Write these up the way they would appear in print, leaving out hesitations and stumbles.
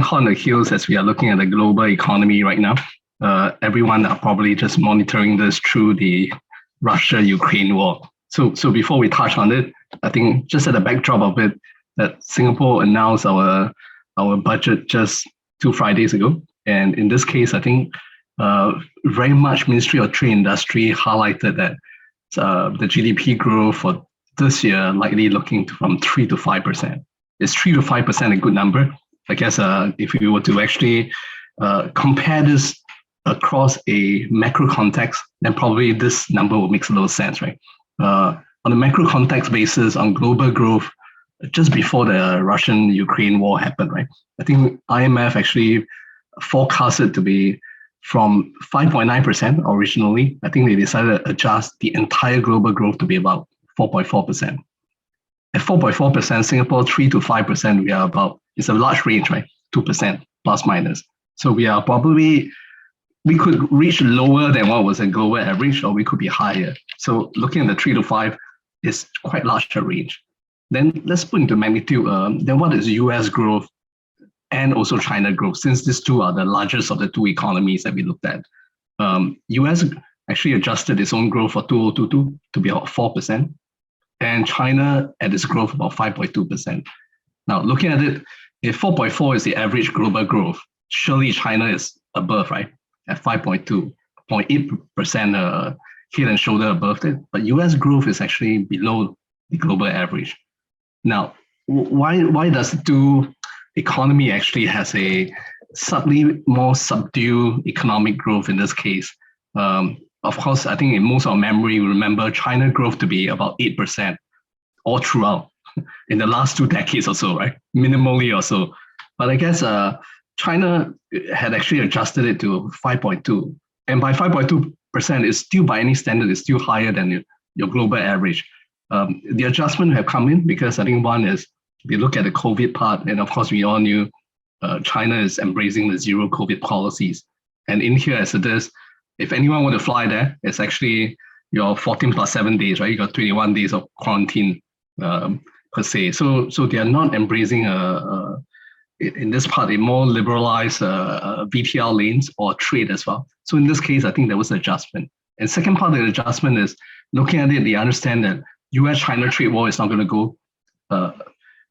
hot on the heels as we are looking at the global economy right now. Everyone are probably just monitoring this through the Russia-Ukraine war. So before we touch on it, I think just at the backdrop of it, that Singapore announced our budget just 2 Fridays ago, and in this case, I think very much Ministry of Trade Industry highlighted that the GDP growth for this year likely looking from 3 to 5%. Is 3 to 5% a good number? I guess if you were to actually compare this across a macro context, then probably this number would make a little sense, right? On a macro context basis, on global growth, just before the Russian-Ukraine war happened, right? I think IMF actually forecasted to be from 5.9% originally. I think they decided to adjust the entire global growth to be about 4.4%. At 4.4%, Singapore 3 to 5%, we are about, it's a large range, right? 2% plus minus. So we are probably, we could reach lower than what was a global average, or we could be higher. So looking at the 3 to 5 is quite large a range. Then let's put into magnitude, then what is US growth and also China growth, since these two are the largest of the two economies that we looked at. US actually adjusted its own growth for 2022 to be about 4%, and China at its growth about 5.2%. Now, looking at it, if 4.4 is the average global growth, surely China is above, right? At 5.2, 0.8% head and shoulder above it, but US growth is actually below the global average. Now, why does the two economy actually has a slightly more subdued economic growth in this case? Of course, I think in most of our memory, we remember China growth to be about 8% all throughout in the last 2 decades or so, right? Minimally or so. But I guess China had actually adjusted it to 5.2. And by 5.2%, it's still, by any standard, it's still higher than your global average. The adjustment have come in because I think one is, we look at the COVID part, and of course, we all knew China is embracing the zero COVID policies. And in here, as it is, if anyone want to fly there, it's actually your 14 plus 7 days, right? You got 21 days of quarantine per se. So they are not embracing in this part a more liberalized VTL lanes or trade as well. So in this case, I think there was an adjustment. And second part of the adjustment is looking at it, they understand that US-China trade war is not going to go.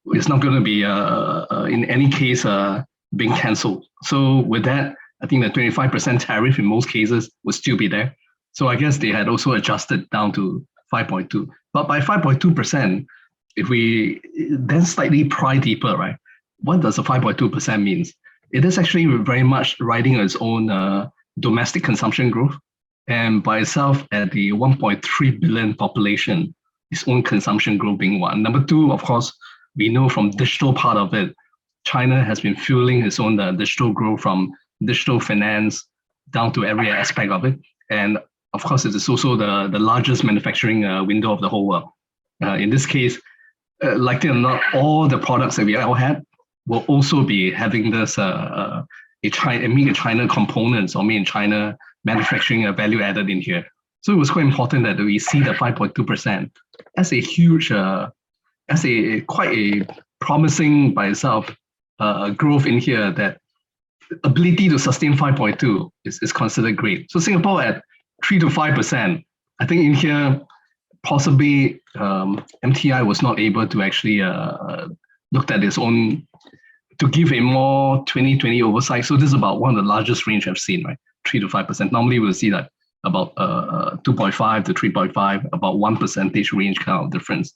It's not going to be in any case being cancelled. So with that, I think the 25% tariff in most cases will still be there. So I guess they had also adjusted down to 5.2. But by 5.2%, if we then slightly pry deeper, right? What does the 5.2% means? It is actually very much riding its own domestic consumption growth. And by itself, at the 1.3 billion population, its own consumption growth being one. Number two, of course, we know from digital part of it, China has been fueling its own digital growth from digital finance down to every aspect of it. And of course, it is also the largest manufacturing window of the whole world. In this case, likely or not, all the products that we all had will also be having this made in China components or made in China manufacturing value added in here. So it was quite important that we see the 5.2% as a huge, quite a promising by itself growth in here, that ability to sustain 5.2 is considered great. So Singapore at 3 to 5%, I think in here, possibly MTI was not able to actually look at its own, to give a more 2020 oversight. So this is about one of the largest range I've seen, right? 3 to 5%. Normally we'll see that about 2.5 to 3.5, about 1% range kind of difference.